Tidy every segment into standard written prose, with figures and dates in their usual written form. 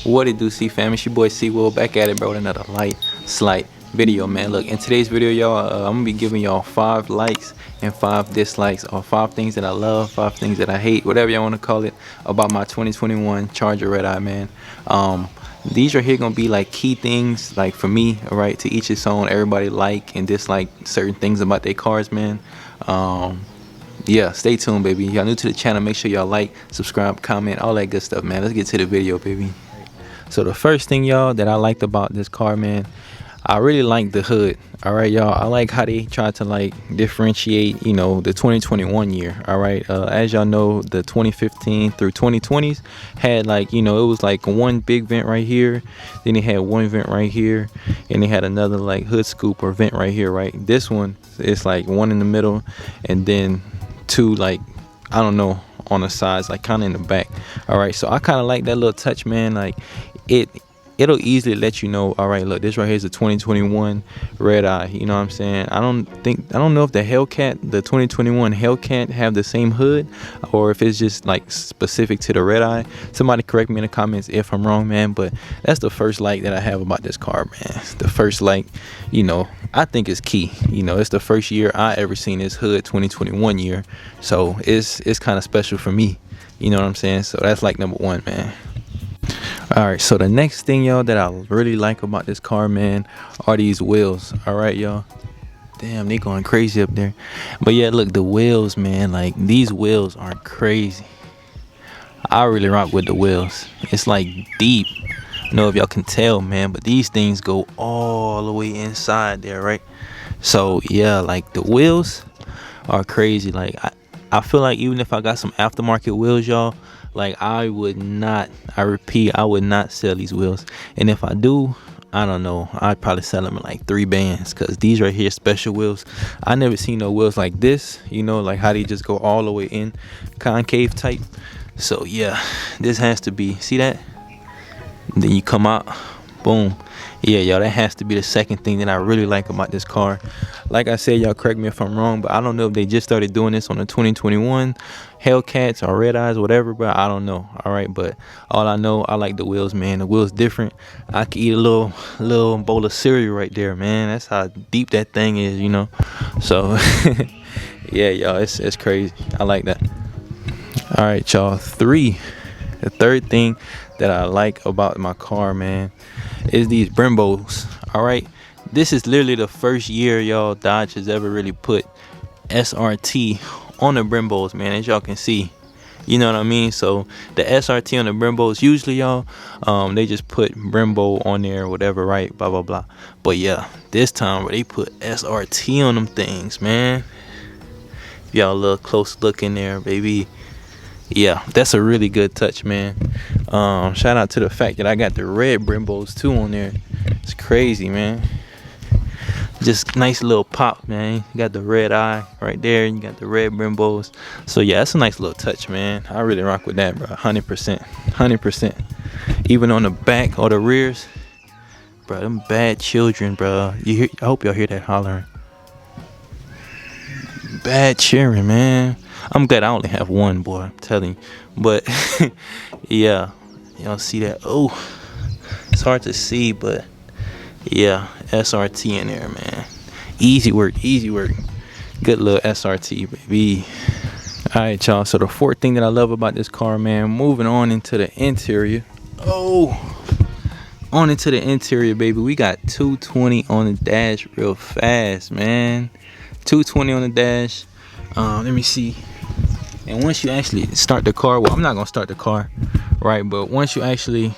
What it do, CEEFAM? It's your boy C-Will back at it, bro, with another slight video, man. Look, in today's video, y'all, I'm gonna be giving y'all 5 likes and 5 dislikes, or 5 things that I love, 5 things that I hate, whatever y'all want to call it, about my 2021 Charger Redeye, man. These right here gonna be like key things, like for me, all right, to each its own. Everybody like and dislike certain things about their cars, man. Yeah, stay tuned, baby. Y'all new to the channel, make sure y'all like, subscribe, comment, all that good stuff, man. Let's get to the video, baby. So the first thing, y'all, that I liked about this car, man, I really like the hood. All right, y'all, I like how they try to like differentiate, you know, the 2021 year. All right, as y'all know, the 2015 through 2020s had, like, you know, it was like one big vent right here, then they had one vent right here, and they had another like hood scoop or vent right here, right? This one is like one in the middle, and then 2, like, I don't know, on the sides, like kind of in the back. All right, so I kind of like that little touch, man. Like it'll easily let you know, all right, look, this right here is a 2021 Redeye. You know what I'm saying? I don't know if the Hellcat, the 2021 Hellcat, have the same hood, or if it's just like specific to the Redeye. Somebody correct me in the comments if I'm wrong, man. But that's the first like that I have about this car, man. The first like, you know, I think it's key. You know, it's the first year I ever seen this hood, 2021 year, so it's kind of special for me. You know what I'm saying? So that's like number 1, man. All right, so the next thing, y'all, that I really like about this car, man, are these wheels. All right, y'all. Damn, they going crazy up there. But yeah, look, the wheels, man, like these wheels are crazy. I really rock with the wheels. It's like deep. I don't know if y'all can tell, man, but these things go all the way inside there, right? So yeah, like the wheels are crazy. Like I feel like even if I got some aftermarket wheels, y'all, like I repeat, I would not sell these wheels. And if I do, I don't know, I'd probably sell them in like 3 bands, because these right here, special wheels. I never seen no wheels like this, you know, like how they just go all the way in, concave type. So yeah, this has to be, see that? Then you come out, boom. Yeah, y'all, that has to be the second thing that I really like about this car. Like I said, y'all correct me if I'm wrong, but I don't know if they just started doing this on the 2021 Hellcats or Redeyes, whatever, but I don't know. All right, but all I know, I like the wheels, man. The wheels different. I could eat a little bowl of cereal right there, man. That's how deep that thing is, you know. So yeah, y'all, it's crazy. I like that. All right, y'all, the third thing that I like about my car, man, is these Brembos. All right, this is literally the first year, y'all, Dodge has ever really put SRT on the Brembos, man, as y'all can see. You know what I mean? So the SRT on the Brembos, usually, y'all, they just put Brembo on there or whatever, right? Blah blah blah. But yeah, this time they put SRT on them things, man. Y'all, a little close look in there, baby. Yeah, that's a really good touch, man. Shout out to the fact that I got the red Brembos too on there. It's crazy, man. Just nice little pop, man. You got the red eye right there, and you got the red Brembos. So yeah, that's a nice little touch, man. I really rock with that, bro. 100%. Even on the back or the rears, bro, them bad children, bro. I hope y'all hear that hollering. Bad cheering, man. I'm glad I only have one, boy, I'm telling you. But yeah, y'all see that? Oh, it's hard to see, but yeah, SRT in there, man. Easy work. Good little SRT, baby. All right, y'all, so the fourth thing that I love about this car, man, moving on into the interior. On into the interior, baby. We got 220 on the dash real fast, man. 220 on the dash. Let me see. And once you actually start the car, well, I'm not gonna start the car, right? But once you actually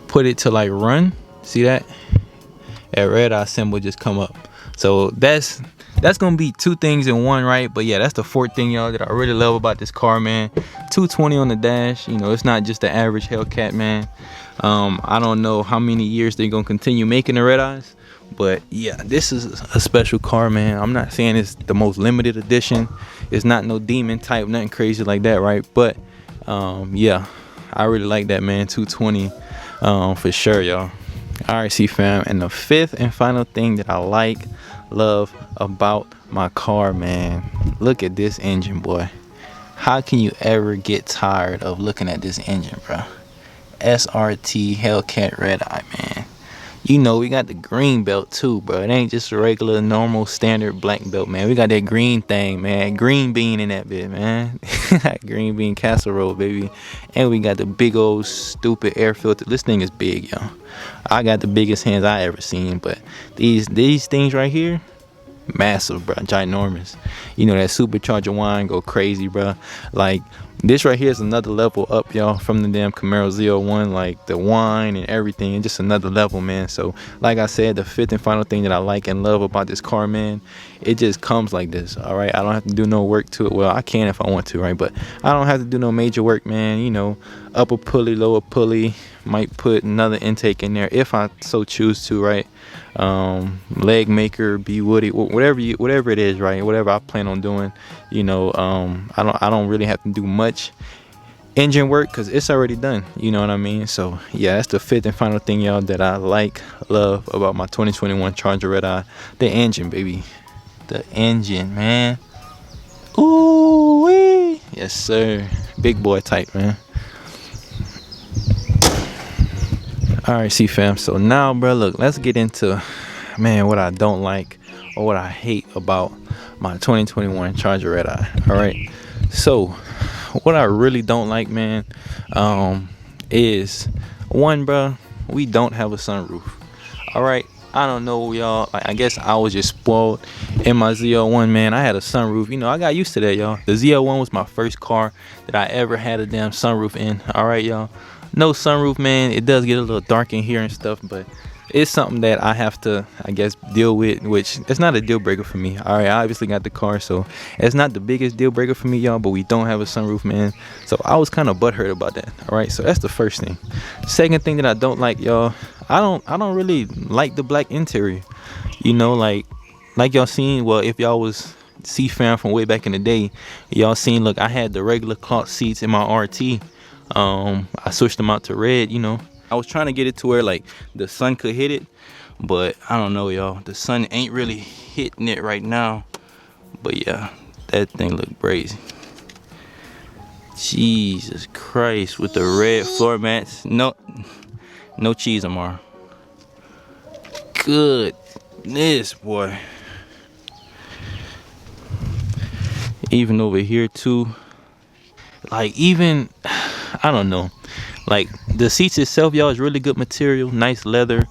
put it to like run, see that Redeye symbol just come up. So that's gonna be 2 things in one, right? But yeah, that's the 4th thing, y'all, that I really love about this car, man. 220 on the dash. You know, it's not just the average Hellcat, man. I don't know how many years they're gonna continue making the Redeyes, but yeah, this is a special car, man. I'm not saying it's the most limited edition. It's not no demon type, nothing crazy like that, right? But yeah, I really like that, man. 220 for sure, y'all. All right, CEEFAM, and the 5th and final thing that I love about my car, man, look at this engine, boy. How can you ever get tired of looking at this engine, bro? SRT Hellcat Redeye, man. You know, we got the green belt too, bro. It ain't just a regular, normal, standard black belt, man. We got that green thing, man. Green bean in that bit, man. Green bean casserole, baby. And we got the big old stupid air filter. This thing is big, yo. I got the biggest hands I ever seen, but these things right here, massive, bro. Ginormous. You know, that supercharger wine go crazy, bro. Like, this right here is another level up, y'all, from the damn Camaro Z01. Like, the wine and everything, and just another level, man. So, like I said, the fifth and final thing that I like and love about this car, man, it just comes like this, all right? I don't have to do no work to it. Well, I can if I want to, right? But I don't have to do no major work, man. You know, upper pulley, lower pulley, might put another intake in there if I so choose to, right? Leg maker, be woody, whatever it is, right? Whatever I plan on doing, you know. I don't really have to do much engine work because it's already done, you know what I mean? So yeah, that's the fifth and final thing, y'all, that I love about my 2021 Charger Redeye. The engine, baby. The engine, man. Ooh wee. Yes sir, big boy type, man. All right, CEEFAM, so now, bro, look, let's get into, man, what I don't like or what I hate about my 2021 Charger Redeye. All right, so what I really don't like, man, is one, bro, we don't have a sunroof. All right, I don't know, y'all. Like, I guess I was just spoiled in my Z01, man. I had a sunroof. You know, I got used to that, y'all. The Z01 was my first car that I ever had a damn sunroof in. All right, y'all. No sunroof, man. It does get a little dark in here and stuff, but it's something that I have to, I guess, deal with, which it's not a deal breaker for me. All right, I obviously got the car, so it's not the biggest deal breaker for me, y'all, but we don't have a sunroof, man. So I was kind of butthurt about that. All right, so that's the first thing. Second thing that I don't like, y'all, I don't really like the black interior. You know, like y'all seen, well, if y'all was CEEFAM from way back in the day, y'all seen, look, I had the regular cloth seats in my RT. I switched them out to red. You know, I was trying to get it to where like the sun could hit it, but I don't know, y'all, the sun ain't really hitting it right now. But yeah, that thing look crazy. Jesus Christ, with the red floor mats. No cheese tomorrow. Goodness, boy. Even over here too, like, even I don't know, like the seats itself, y'all, is really good material, nice leather,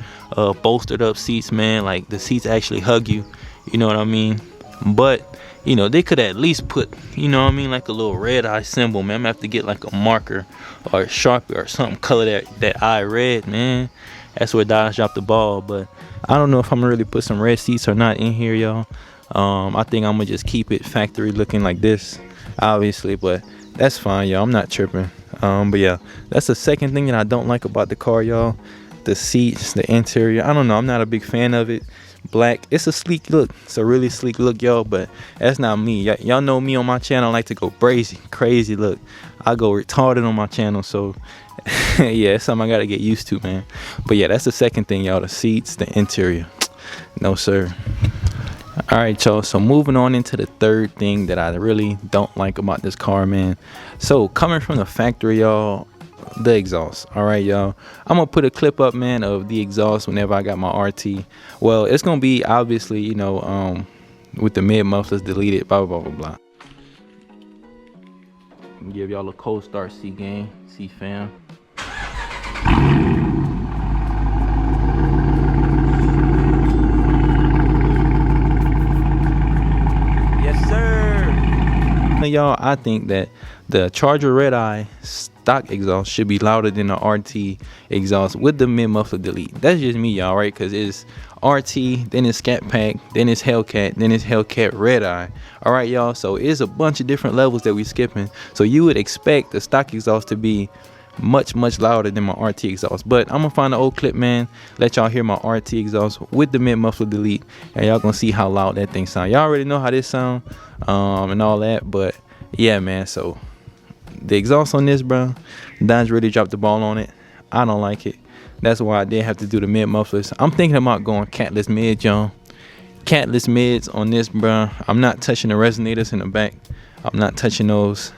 bolstered up seats, man. Like the seats actually hug you, you know what I mean? But you know, they could at least put, you know what I mean, like a little red eye symbol, man. I'm gonna have to get like a marker or a Sharpie or something, color that eye red, man. That's where Dodge dropped the ball. But I don't know if I'm gonna really put some red seats or not in here, y'all. I think I'm gonna just keep it factory looking like this, obviously, but that's fine, y'all. I'm not tripping. But yeah, that's the second thing that I don't like about the car, y'all. The seats, the interior. I don't know, I'm not a big fan of it. Black, it's a sleek look. It's a really sleek look, y'all, but that's not me. Y'all know me on my channel. I like to go crazy look. I go retarded on my channel, so yeah, it's something I gotta get used to, man. But yeah, that's the second thing, y'all. The seats, the interior. No sir. All right, y'all, so moving on into the third thing that I really don't like about this car, man. So coming from the factory, y'all, the exhaust. All right, y'all, I'm gonna put a clip up, man, of the exhaust whenever I got my RT. Well, it's gonna be obviously, you know, with the mid mufflers deleted, blah blah blah blah. Give y'all a cold start, CEEFAM. Y'all, I think that the Charger Redeye stock exhaust should be louder than the RT exhaust with the mid muffler delete. That's just me, y'all, right? Because it's RT, then it's Scat Pack, then it's Hellcat, then it's Hellcat Redeye. All right, y'all, so it's a bunch of different levels that we skipping. So you would expect the stock exhaust to be much louder than my RT exhaust. But I'm gonna find an old clip, man, let y'all hear my RT exhaust with the mid muffler delete, and y'all gonna see how loud that thing sound. Y'all already know how this sound, and all that. But yeah, man, so the exhaust on this, bro, Dodge really dropped the ball on it. I don't like it. That's why I did have to do the mid mufflers. I'm thinking about going catless mid, y'all. Catless mids on this, bro. I'm not touching the resonators in the back. I'm not touching those.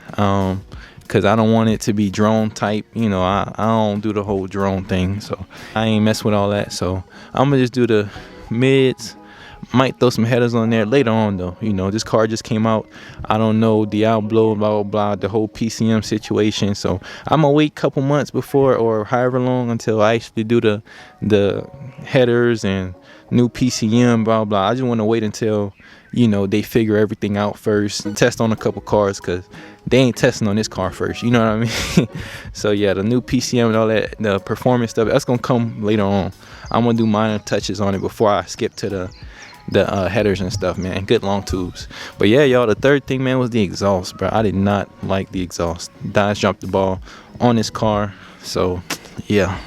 because I don't want it to be drone type. You know, I don't do the whole drone thing, so I ain't mess with all that. So I'm gonna just do the mids. Might throw some headers on there later on though. You know, this car just came out. I don't know Diablo, blah blah blah, the whole PCM situation. So I'm gonna wait a couple months before, or however long, until I actually do the headers and new PCM, blah blah. I just want to wait until, you know, they figure everything out first, test on a couple cars, because they ain't testing on this car first, you know what I mean? So yeah, the new PCM and all that, the performance stuff, that's gonna come later on. I'm gonna do minor touches on it before I skip to the headers and stuff, man. Good long tubes. But yeah, y'all, the third thing, man, was the exhaust, bro. I did not like the exhaust. Dodge dropped the ball on this car. So yeah,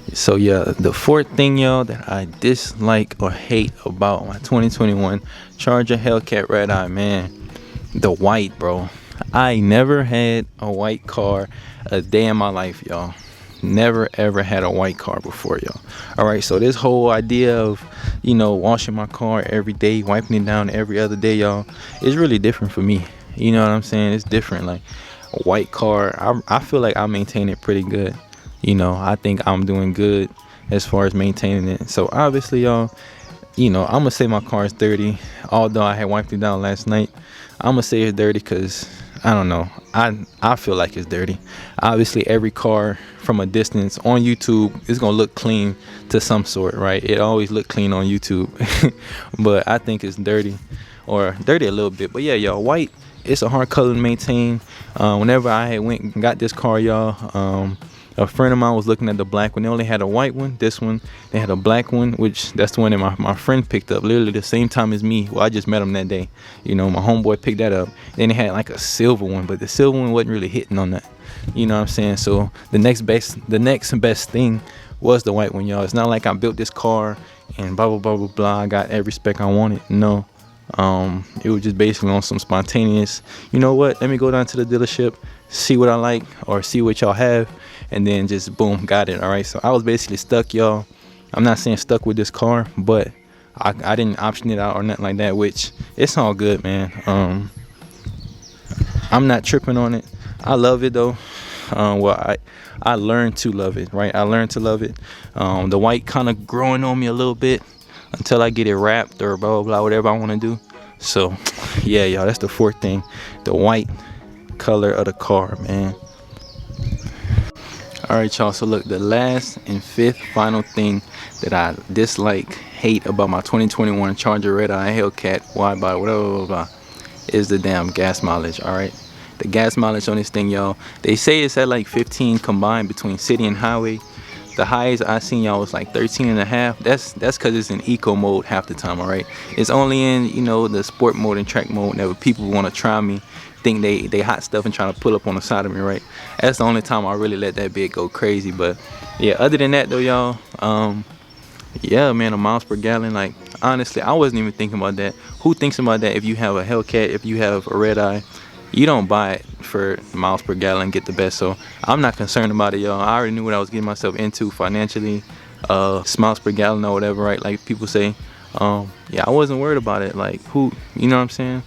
the fourth thing, y'all, that I dislike or hate about my 2021 Charger Hellcat Redeye, man, the white, bro. I never had a white car a day in my life, y'all. Never ever had a white car before, y'all. All right, so this whole idea of, you know, washing my car every day, wiping it down every other day, y'all, is really different for me. You know what I'm saying? It's different. Like a white car, I feel like I maintain it pretty good. You know, I think I'm doing good as far as maintaining it. So obviously, y'all, you know, I'm gonna say my car is dirty. Although I had wiped it down last night, I'm gonna say it's dirty because I don't know. I feel like it's dirty. Obviously, every car from a distance on YouTube is gonna look clean to some sort, right? It always look clean on YouTube, but I think it's dirty, or dirty a little bit. But yeah, y'all, white, it's a hard color to maintain. Whenever I had went and got this car, y'all, a friend of mine was looking at the black one. They only had a white one. This one, they had a black one, which that's the one that my friend picked up literally the same time as me. Well, I just met him that day. You know, my homeboy picked that up. Then they had like a silver one, but the silver one wasn't really hitting on that. You know what I'm saying? So the next best thing was the white one, y'all. It's not like I built this car and blah blah blah blah blah. I got every spec I wanted. No. It was just basically on some spontaneous, you know what, let me go down to the dealership, see what I like or see what y'all have, and then just boom, got it. All right, so I was basically stuck, y'all. I'm not saying stuck with this car, but I didn't option it out or nothing like that, which it's all good, man. I'm not tripping on it. I love it though. Well, I learned to love it, right? I learned to love it. The white kind of growing on me a little bit until I get it wrapped or blah blah blah, whatever I want to do. So yeah, y'all, that's the fourth thing, the white color of the car, man. All right, y'all, so look, the last and fifth final thing that I dislike, hate about my 2021 Charger Redeye Hellcat Widebody, whatever, blah, blah, blah, is the damn gas mileage. All right, the gas mileage on this thing, y'all, they say it's at like 15 combined between city and highway. The highest I seen, y'all, was like 13 and a half. That's because it's in eco mode half the time. All right, it's only in, you know, the sport mode and track mode whenever people want to try me, think they hot stuff and trying to pull up on the side of me, right? That's the only time I really let that bit go crazy. But yeah, other than that though, y'all, yeah, man, a miles per gallon, like honestly, I wasn't even thinking about that. Who thinks about that? If you have a Hellcat, if you have a Redeye, you don't buy it for miles per gallon, get the best. So I'm not concerned about it, y'all. I already knew what I was getting myself into financially, miles per gallon or whatever, right? Like people say. Yeah, I wasn't worried about it. Like who, you know what I'm saying?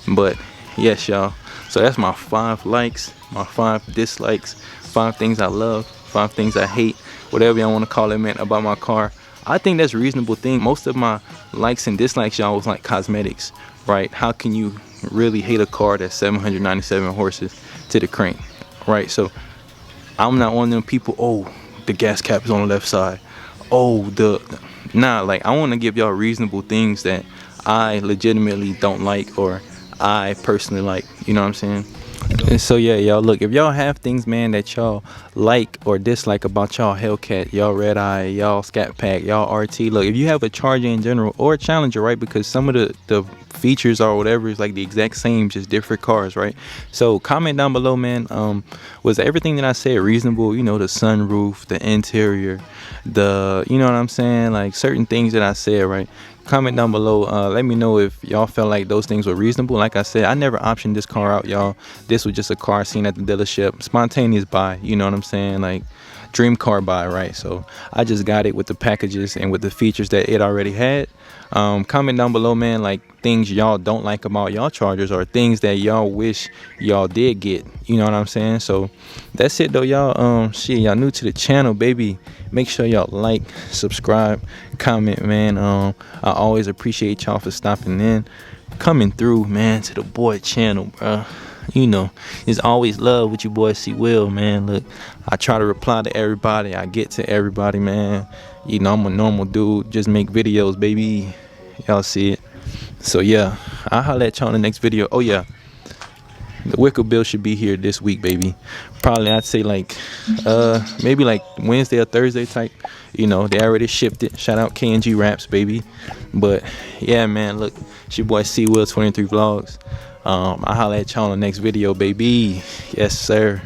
But yes, y'all, so that's my 5 likes, my 5 dislikes, 5 things I love, 5 things I hate, whatever y'all want to call it, man, about my car. I think that's a reasonable thing. Most of my likes and dislikes, y'all, was like cosmetics, right? How can you really hate a car that's 797 horses to the crank, right? So I'm not one of them people, oh, the gas cap is on the left side, oh, nah, like I want to give y'all reasonable things that I legitimately don't like or I personally like, you know what I'm saying? And so yeah, y'all, look, if y'all have things, man, that y'all like or dislike about y'all Hellcat, y'all Redeye, y'all Scat Pack, y'all RT, look, if you have a Charger in general or a Challenger, right, because some of the features or whatever is like the exact same, just different cars, right? So comment down below, man, was everything that I said reasonable? You know, the sunroof, the interior, the, you know what I'm saying, like certain things that I said, right? Comment down below, let me know if y'all felt like those things were reasonable. Like I said, I never optioned this car out, y'all. This was just a car seen at the dealership, spontaneous buy, you know what I'm saying? Like dream car buy, right? So I just got it with the packages and with the features that it already had. Comment down below, man, like things y'all don't like about y'all chargers or things that y'all wish y'all did get, you know what I'm saying? So that's it though, y'all. Shit, y'all new to the channel, baby, make sure y'all like, subscribe, comment, man. I always appreciate y'all for stopping in, coming through, man, to the boy channel, bro. You know, it's always love with your boy C Will, man. Look, I try to reply to everybody, I get to everybody, man. You know, I'm a normal dude, just make videos, baby. Y'all see it. So yeah, I'll holler at y'all in the next video. Oh yeah, the wicker bill should be here this week, baby. Probably I'd say like maybe like Wednesday or Thursday type. You know, they already shipped it. Shout out K&G Raps, baby. But yeah, man, look, it's your boy C Will 23 Vlogs. I'll holler at y'all in the next video, baby. Yes, sir.